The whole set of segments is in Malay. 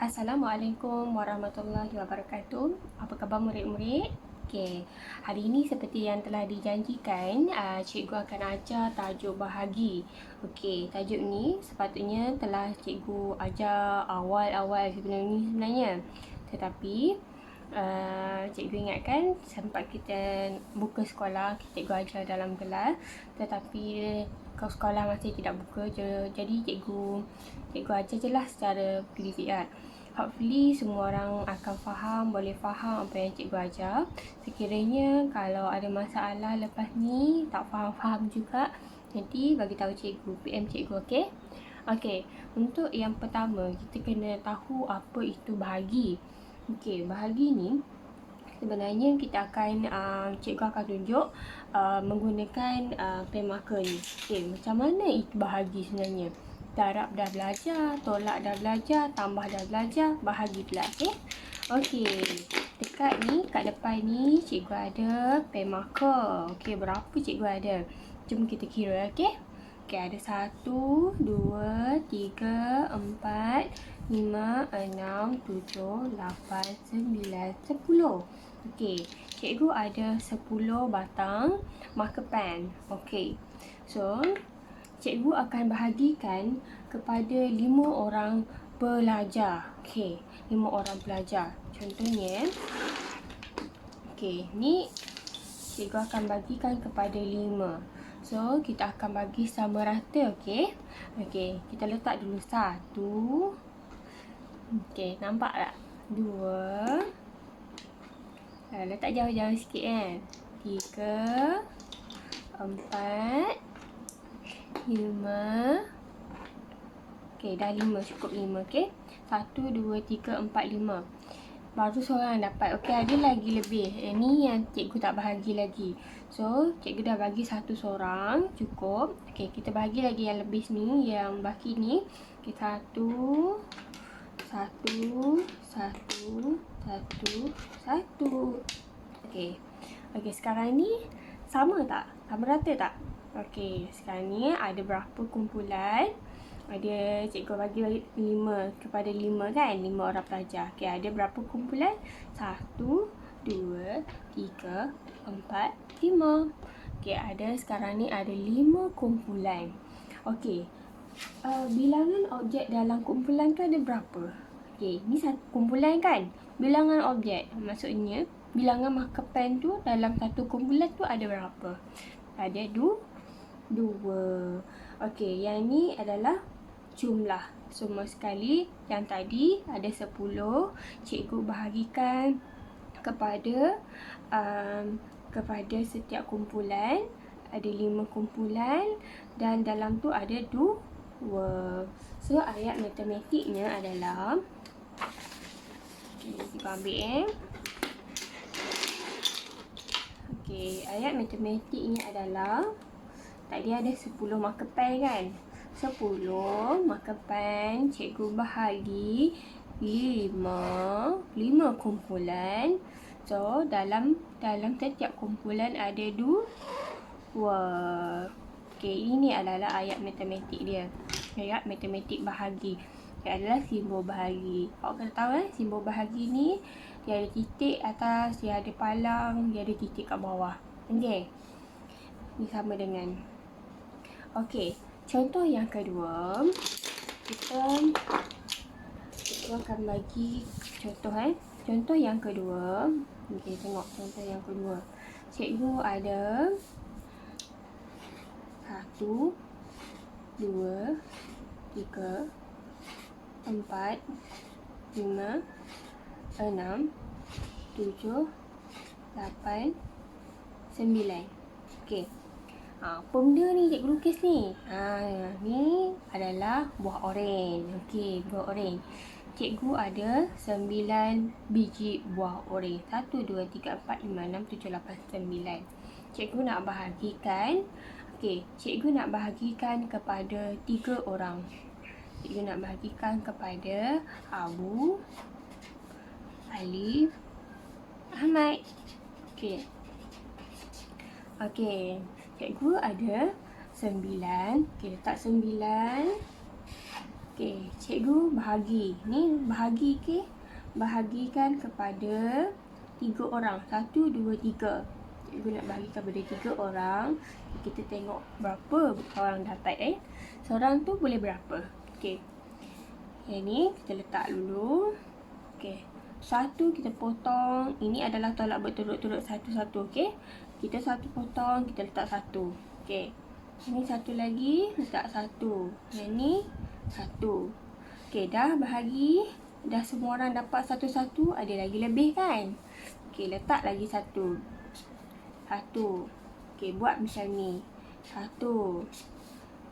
Assalamualaikum warahmatullahi wabarakatuh. Apa khabar murid-murid? Okey, hari ini seperti yang telah dijanjikan, cikgu akan ajar tajuk bahagi. Okey, tajuk ni sepatutnya telah cikgu ajar awal-awal sebenarnya. Tetapi cikgu ingatkan sempat kita buka sekolah, cikgu ajar dalam kelas, tetapi sekolah masih tidak buka je, jadi cikgu ajar je lah secara PDF. Hopefully semua orang akan faham, boleh faham apa yang cikgu ajar. Sekiranya kalau ada masalah lepas ni, tak faham juga, nanti bagi tahu cikgu, PM cikgu, okey? Okey, untuk yang pertama, kita kena tahu apa itu bahagi. Okey, bahagi ni sebenarnya kita akan, cikgu akan tunjuk menggunakan pen marker ni. Okey, macam mana itu bahagi sebenarnya? Darab dah belajar, tolak dah belajar, tambah dah belajar, bahagi pula, okey? Okey, dekat ni, kat depan ni, cikgu ada pen marker. Okey, berapa cikgu ada? Jom kita kira, okey? Okey, ada 1, 2, 3, 4, 5, 6, 7, 8, 9, 10. Okey, cikgu ada 10 batang marker pen. Okey, so cikgu akan bahagikan kepada 5 orang pelajar. Okey, 5 orang pelajar. Contohnya, okey, ni cikgu akan bagikan kepada 5. So, kita akan bagi sama rata, okey? Okey, kita letak dulu 1. Okey, nampak tak? 2. Letak jauh-jauh sikit kan? 3, 4, 5. Okey, dah 5, cukup 5, okey? 1, 2, 3, 4, 5. Baru seorang dapat. Okey, ada lagi lebih. Ni yang cikgu tak bahagi lagi. So, cikgu dah bagi 1 seorang, cukup. Okey, kita bahagi lagi yang lebih ni, yang baki ni. Okey, 1, 1, 1, 1, 1. Okey. Okey, sekarang ni sama tak? Sama rata tak? Okey, sekarang ni ada berapa kumpulan? Ada, cikgu bagi 5 kepada 5 kan? 5 orang pelajar. Okey, ada berapa kumpulan? 1, 2, 3, 4, 5. Okey, sekarang ni ada 5 kumpulan. Okey, bilangan objek dalam kumpulan tu ada berapa? Okey, ni satu kumpulan kan? Bilangan objek, maksudnya bilangan marker pen tu dalam satu kumpulan tu ada berapa? Ada 2. Okey, yang ni adalah jumlah semua sekali. Yang tadi ada 10, cikgu bahagikan kepada setiap kumpulan. Ada 5 kumpulan dan dalam tu ada 2. So, ayat matematiknya adalah, cikgu ambil Okey, ayat matematiknya adalah, tadi ada 10 marker pen kan? 10 marker pen cikgu bahagi 5 kumpulan. So, dalam setiap kumpulan ada 2. Okey, ini adalah ayat matematik dia. Ayat matematik bahagi. Dia adalah simbol bahagi. Awak kena tahu simbol bahagi ni dia ada titik atas, dia ada palang, dia ada titik kat bawah. Okey. Ni sama dengan. Okey, contoh yang kedua, kita akan bagi contoh Contoh yang kedua. Okey, tengok contoh yang kedua. Cikgu ada 1, 2, 3, 4, 5, 6, 7, 8, 9. Okey. Apa benda ni cikgu lukis ni? Ni adalah buah oren. Okey, buah oren. Cikgu ada 9 biji buah oren. 1, 2, 3, 4, 5, 6, 7, 8, 9. Cikgu nak bahagikan. Okey, cikgu nak bahagikan kepada 3 orang. Cikgu nak bahagikan kepada Abu, Alif, Ahmad. Okey. Okey, cikgu ada 9. Okey, letak 9. Okey, cikgu bahagi. Ni bahagi ke? Bahagikan kepada 3 orang. 1, 2, 3. Cikgu nak bahagikan kepada 3 orang. Kita tengok berapa orang dapat Seorang tu boleh berapa? Okey. Yang ni kita letak dulu. Okey. 1 kita potong. Ini adalah tolak berturut-turut satu-satu. Okey. Kita 1 potong, kita letak 1. Okey. Ini 1 lagi, letak 1. Yang ni 1. Okey, dah bahagi. Dah semua orang dapat satu-satu. Ada lagi lebih kan? Okey, letak lagi 1. 1. Okey, buat macam ni. 1.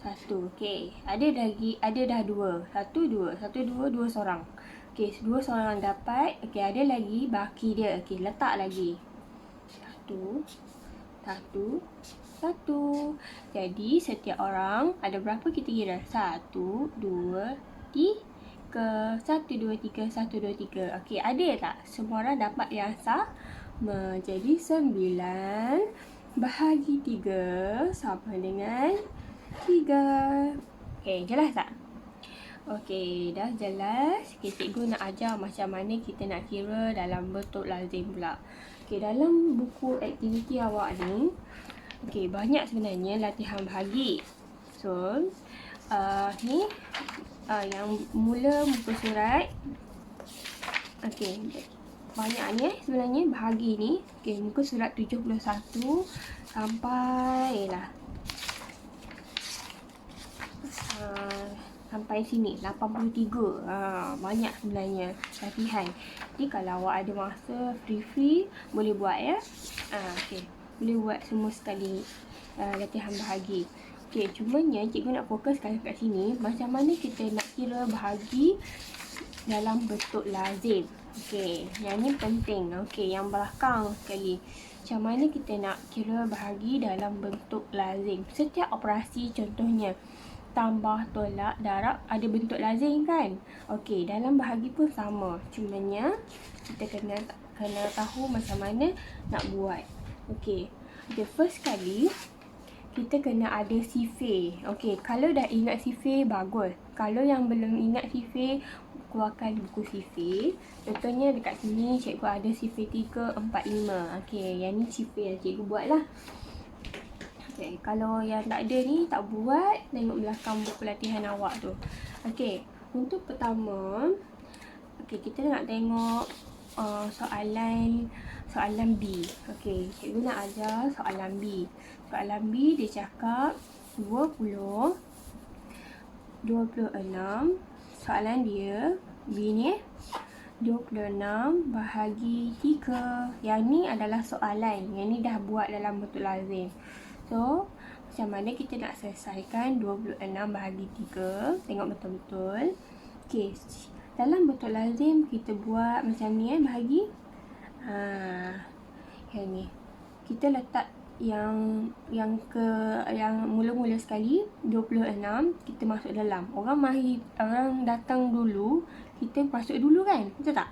1. Okey, ada dah 2. 1, 2. 1, 2, 2 seorang. Okey, 2 seorang dapat. Okey, ada lagi baki dia. Okey, letak lagi. 1. 1. 1. Jadi, setiap orang ada berapa kita kira? 1, 2, 3. 1, 2, 3, 1, 2, 3. Okey, ada tak? Semua orang dapat yang sama. Jadi, 9 bahagi 3 sama dengan 3. Okey, jelas tak? Okey, dah jelas. Okey, cikgu nak ajar macam mana kita nak kira dalam bentuk lazim pula. Okey, dalam buku aktiviti awak ni, okey, banyak sebenarnya latihan bahagi. So, ni yang mula muka surat. Okey, banyaknya sebenarnya bahagi ni. Okey, muka surat 71 sampailah sampai sini 83. Banyak sebenarnya latihan. Jadi kalau awak ada masa free boleh buat ya. Okey, boleh buat semua sekali latihan bahagi. Okey, cumanya cikgu nak fokuskan kat sini macam mana kita nak kira bahagi dalam bentuk lazim. Okey, yang ni penting. Okey, yang belakang sekali. Macam mana kita nak kira bahagi dalam bentuk lazim. Setiap operasi contohnya tambah, tolak, darab ada bentuk lazim kan? Okey, dalam bahagi pun sama. Cumanya kita kena tahu macam mana nak buat. Okey. Okay, first kali kita kena ada sifir. Okey, kalau dah ingat sifir bagus. Kalau yang belum ingat sifir, keluarkan buku sifir. Contohnya dekat sini cikgu ada sifir 3, 4, 5. Okey, yang ni sifir cikgu buatlah. Okey, kalau yang tak ada ni tak buat, tengok belakang buku latihan awak tu. Okey, untuk pertama, okey, kita nak tengok soalan B. Okey, cikgu nak ajar soalan B. Soalan B dia cakap 26. Soalan dia B ni 26 bahagi 3. Yang ni adalah soalan. Yang ni dah buat dalam bentuk lazim. So, macam mana kita nak selesaikan 26 bahagi 3? Tengok betul-betul. Okey, dalam bentuk lazim kita buat macam ni bahagi. Yang ni. Kita letak yang mula-mula sekali 26 kita masuk dalam. Orang datang dulu, kita masuk dulu kan? Betul tak?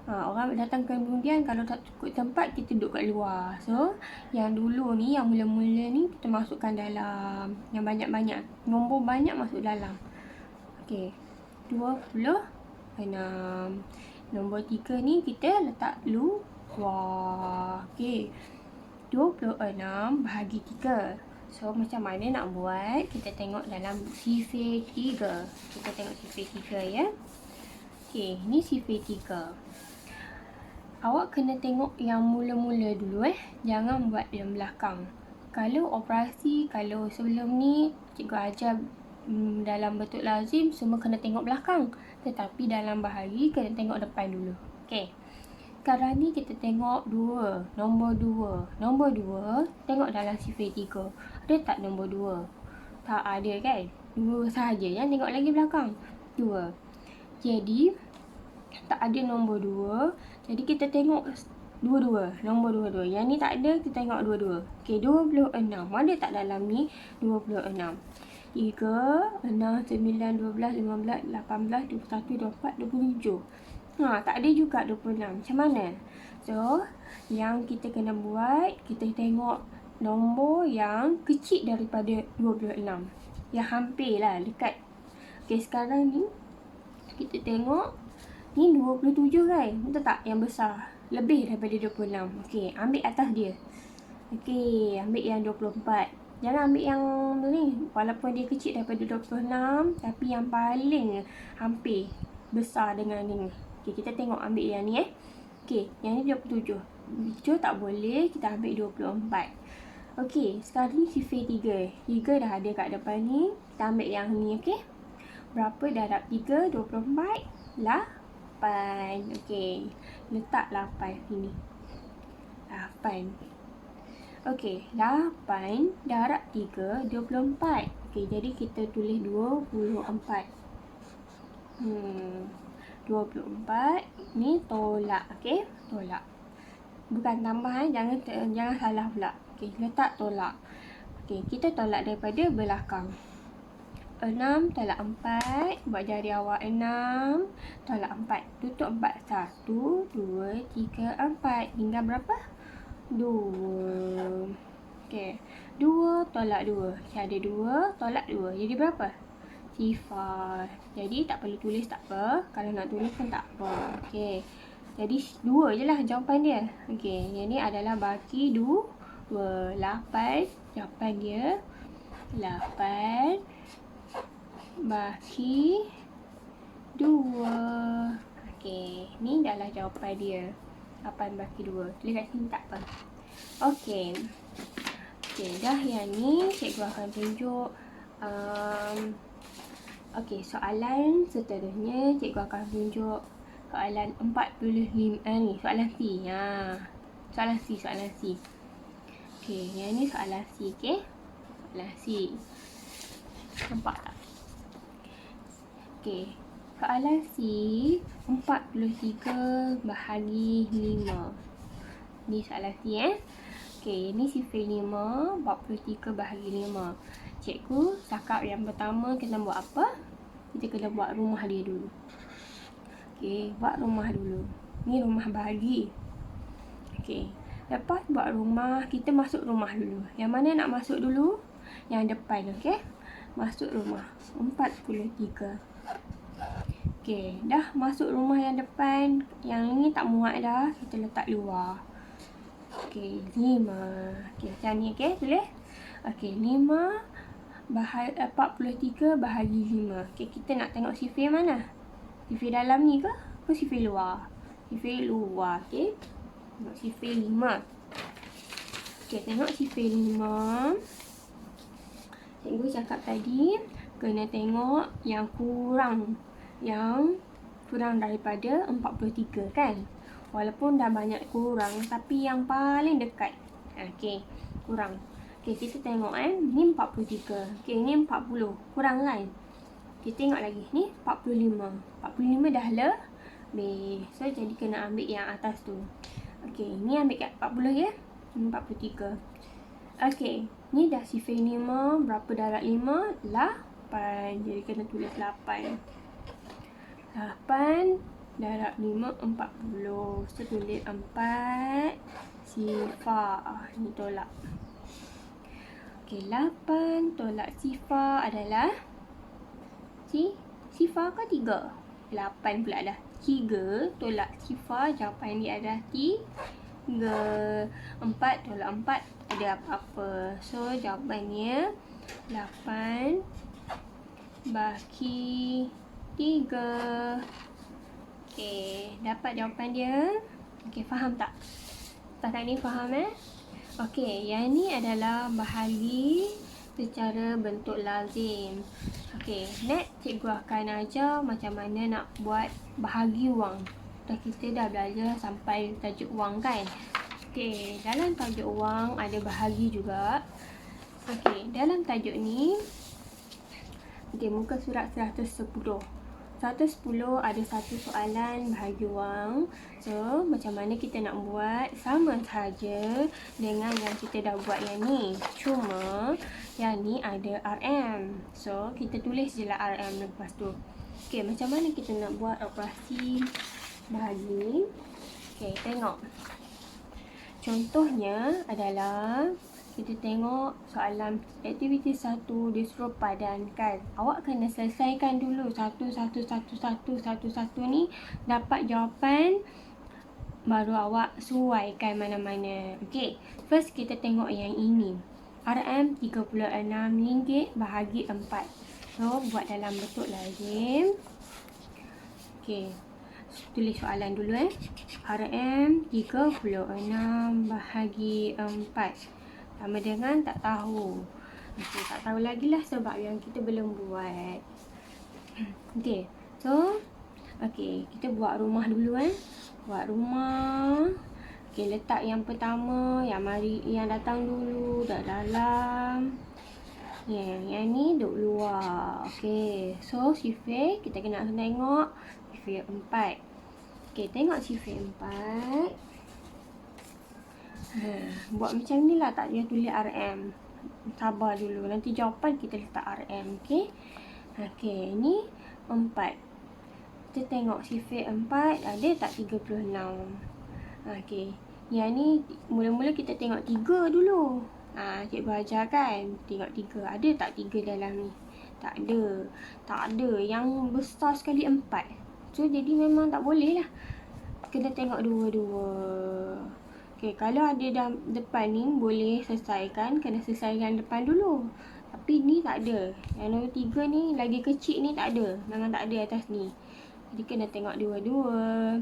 Orang datang kemudian, kalau tak cukup tempat kita duduk kat luar. So, yang dulu ni, yang mula-mula ni kita masukkan dalam. Yang banyak-banyak, nombor banyak masuk dalam. Okey, 26. Nombor 3 ni kita letak luar. Okey, 26 bahagi 3. So, macam mana nak buat? Kita tengok dalam sifir 3. Kita tengok sifir 3 ya. Okey, ni sifir 3. Awak kena tengok yang mula-mula dulu Jangan buat yang belakang. Kalau operasi, kalau sebelum ni cikgu ajar dalam bentuk lazim, semua kena tengok belakang. Tetapi dalam bahagi kena tengok depan dulu. Okey. Sekarang ni kita tengok 2. Nombor 2. Nombor 2, tengok dalam sifir 3. Ada tak nombor 2? Tak ada kan? 2 sahaja. Yang tengok lagi belakang. 2. Jadi, tak ada nombor 2. Jadi, kita tengok 22. Nombor 22. Yang ni tak ada, kita tengok 22. Okey, 26. Ada tak dalam ni 26? 3, 6, 9, 12, 15, 18, 21, 24, 27. Tak ada juga 26. Macam mana? So, yang kita kena buat, kita tengok nombor yang kecil daripada 26. Yang hampir lah, dekat. Okay, sekarang ni kita tengok ni 27 kan? Betul tak? Yang besar. Lebih daripada 26. Okay, ambil atas dia. Okay, ambil yang 24. Jangan ambil yang ni. Walaupun dia kecil daripada 26, tapi yang paling hampir besar dengan ni. Okay, kita tengok ambil yang ni Okay, yang ni 27. Hijau tak boleh, kita ambil 24. Okay, sekarang ni sifir 3. 3 dah ada kat depan ni. Kita ambil yang ni, okay? Berapa darab 3? 24. 8. Okay, letak 8 sini. 8. Okay, 8 darab 3, 24. Okay, jadi kita tulis 24. 24. Ni tolak, okay? Tolak. Bukan tambah, jangan salah pula. Okay, letak tolak. Okay, kita tolak daripada belakang. 6 tolak 4. Buat jari awak 6 tolak 4. Tutup 4. 1, 2, 3, 4. Tinggal berapa? 2. Okay. 2 tolak 2. Okay, ada 2 tolak 2. Jadi berapa? Sifar. Jadi tak perlu tulis, tak apa. Kalau nak tulis pun tak apa. Okay. Jadi 2 je lah jawapan dia. Okay. Yang ni adalah baki 2. 8. Jawapan dia 8 baki 2. Okay. Ni adalah jawapan dia. 8 baki 2. Tulis kat sini tak apa. Okay. Okay. Dah yang ni cikgu akan tunjuk. Okay. Soalan seterusnya cikgu akan tunjuk. Soalan 45 ni. Soalan C. Soalan C. Okay. Yang ni soalan C. Okay. Soalan C. Nampak tak? Okay. Soalan C. 43 bahagi 5. Ni soalan C Okay. Ni sifir 5. 43 bahagi 5. Cikgu cakap yang pertama kena buat apa? Kita kena buat rumah dia dulu. Okay. Buat rumah dulu. Ni rumah bahagi. Okay. Lepas buat rumah, kita masuk rumah dulu. Yang mana nak masuk dulu? Yang depan, okay? Masuk rumah. 43. Okay, dah masuk rumah yang depan. Yang ni tak muat dah. Kita letak luar. Okay, 5. Okay, macam ni, okay? Tulis. Okay, 5 43 bahagi 5. Okay, kita nak tengok sifir mana? Sifir dalam ni ke? Ke sifir luar? Sifir luar, okay? Tengok sifir 5. Okay, tengok sifir 5. Cikgu cakap tadi, kena tengok yang kurang. Yang kurang daripada 43 kan? Walaupun dah banyak kurang, tapi yang paling dekat. Okay, kurang. Okay, kita tengok ni 43. Okay, ni 40. Kurang kan? Kita tengok lagi. Ni 45. 45 dah lebih. So, jadi kena ambil yang atas tu. Okay, ni ambil kat 40 ya. Ni 43. Okay, ni dah sifir 5. Berapa darab 5? 8. Jadi kena tulis 8. 8 darab 5, 40. So, tulis 4 sifar. Ni tolak. Okay, 8 tolak sifar adalah sifar ke 3? 8 pula dah. 3 tolak sifar, jawapan dia adalah 3. 4 tolak 4 ada apa-apa. So, jawapannya 8 baki 3. Okay, dapat jawapan dia. Okay, faham tak? Setakat ni faham Okay, yang ni adalah bahagi secara bentuk lazim. Okay, next cikgu akan ajar macam mana nak buat bahagi wang. Kita dah belajar sampai tajuk wang kan? Okay, dalam tajuk wang ada bahagi juga. Okay, dalam tajuk ni, okay, muka surat 110. 110 ada satu soalan bahagi wang. So, macam mana kita nak buat? Sama saja dengan yang kita dah buat yang ni. Cuma, yang ni ada RM. So, kita tulis je lah RM lepas tu. Okay, macam mana kita nak buat operasi bahagi? Okay, tengok. Contohnya adalah kita tengok soalan aktiviti 1, dia suruh padankan. Awak kena selesaikan dulu satu ni, dapat jawapan, baru awak suaikan mana-mana. Okey, first kita tengok yang ini. RM36 bahagi 4. So, buat dalam bentuk lazim. Okey, tulis soalan dulu RM36 bahagi 4 sama dengan tak tahu. Okey, tak tahu lagi lah sebab yang kita belum buat. Okey, so okey, kita buat rumah dulu Buat rumah. Okey, letak yang pertama, yang datang dulu kat dalam. Yang ni duduk luar. Okey, so sifir kita kena tengok sifir 4. Okey, tengok sifir 4. Buat macam ni lah, tak payah tulis RM. Sabar dulu, nanti jawapan kita letak RM. Okey. Okey, ni 4. Kita tengok sifir 4 ada tak 36. Okey, yang ni mula-mula kita tengok 3 dulu. Cikgu ajar kan, tengok 3. Ada tak 3 dalam ni? Tak ada. Tak ada. Yang besar sekali 4. So, jadi memang tak boleh lah. Kena tengok dua-dua. Okey, kalau ada depan ni boleh selesaikan, kena selesaikan depan dulu. Tapi ni tak ada. Yang nombor 3 ni lagi kecil ni tak ada. Memang tak ada atas ni. Jadi kena tengok dua-dua.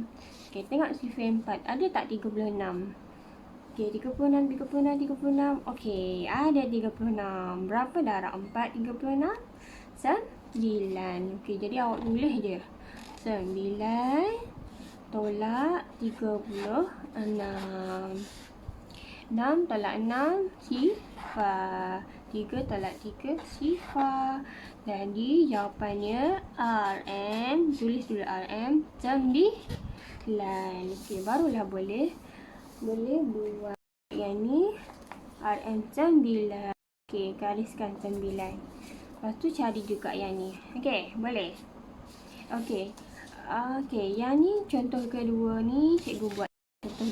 Okey, tengok sifir 4. Ada tak 36? Okey, 36. Okey, ada 36. Berapa darab 4 36? 9. Okey, jadi awak tulis je. 9 tolak 36. 6 tolak 6 sifar. 3 tolak 3 sifar. Jadi jawapannya RM. Tulis dulu RM 9. Okey, barulah boleh buat yang ni RM 9. Okey, gariskan 9. Lepas tu cari juga yang ni. Okey, boleh? Okey. Okey, yang ni contoh kedua ni cikgu buat contoh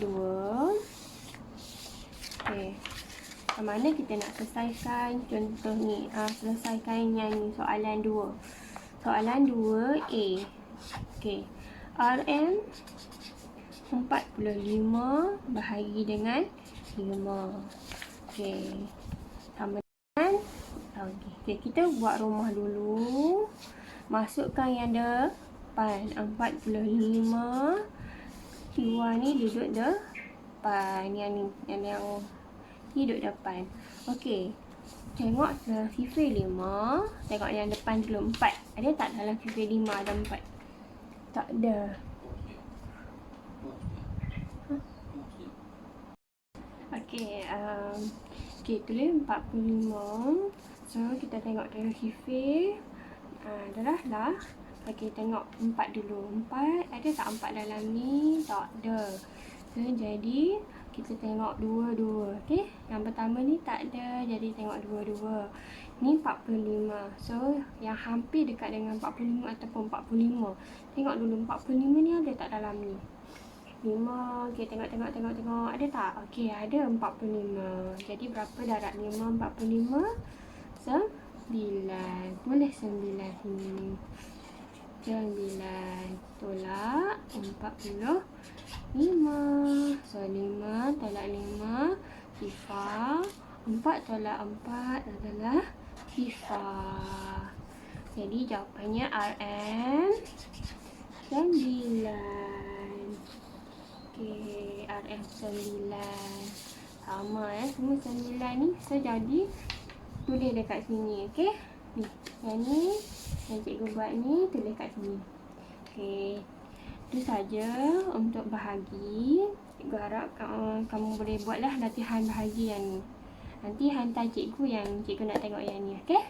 2. Okey. Macam mana kita nak selesaikan contoh ni? Selesaikan yang ni, soalan 2. Soalan 2A. Okey. RM 45 bahagi dengan 5. Okey. Sama dengan okey, kita buat rumah dulu. Masukkan yang depan 45. Luar ni duduk depan. Yang ni duduk depan. Okey. Tengok sifir 5. Tengok yang depan dulu 4. Ada tak dalam sifir 5 ada 4? Tak ada. Okey. Okey, tulis 45. So, kita tengok dalam sifir. Dah lah. Okey, tengok 4 dulu. 4, ada tak 4 dalam ni? Tak ada. So, jadi kita tengok dua-dua. Okey, yang pertama ni tak ada, jadi tengok dua-dua. Ni 45. So, yang hampir dekat dengan 45 ataupun 45. Tengok dulu 45 ni ada tak dalam ni? 5. Okey, tengok. Ada tak? Okey, ada 45. Jadi berapa darab 5 45? 9. Tulis 9 sini. 9 tolak 45. So, 5 tolak 5 sifar. 4 tolak 4 adalah sifar. Jadi jawapannya RM 9. Okey, RM 9. Sama semua 9 ni. So, jadi tulis dekat sini. Okey, ni. Yang ni yang cikgu buat ni, tulis kat sini. Okey, itu saja untuk bahagi. Cikgu harap kamu boleh buatlah latihan bahagi yang ni. Nanti hantar cikgu yang cikgu nak tengok yang ni. Okey?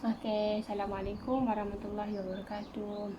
Okey, Assalamualaikum warahmatullahi wabarakatuh.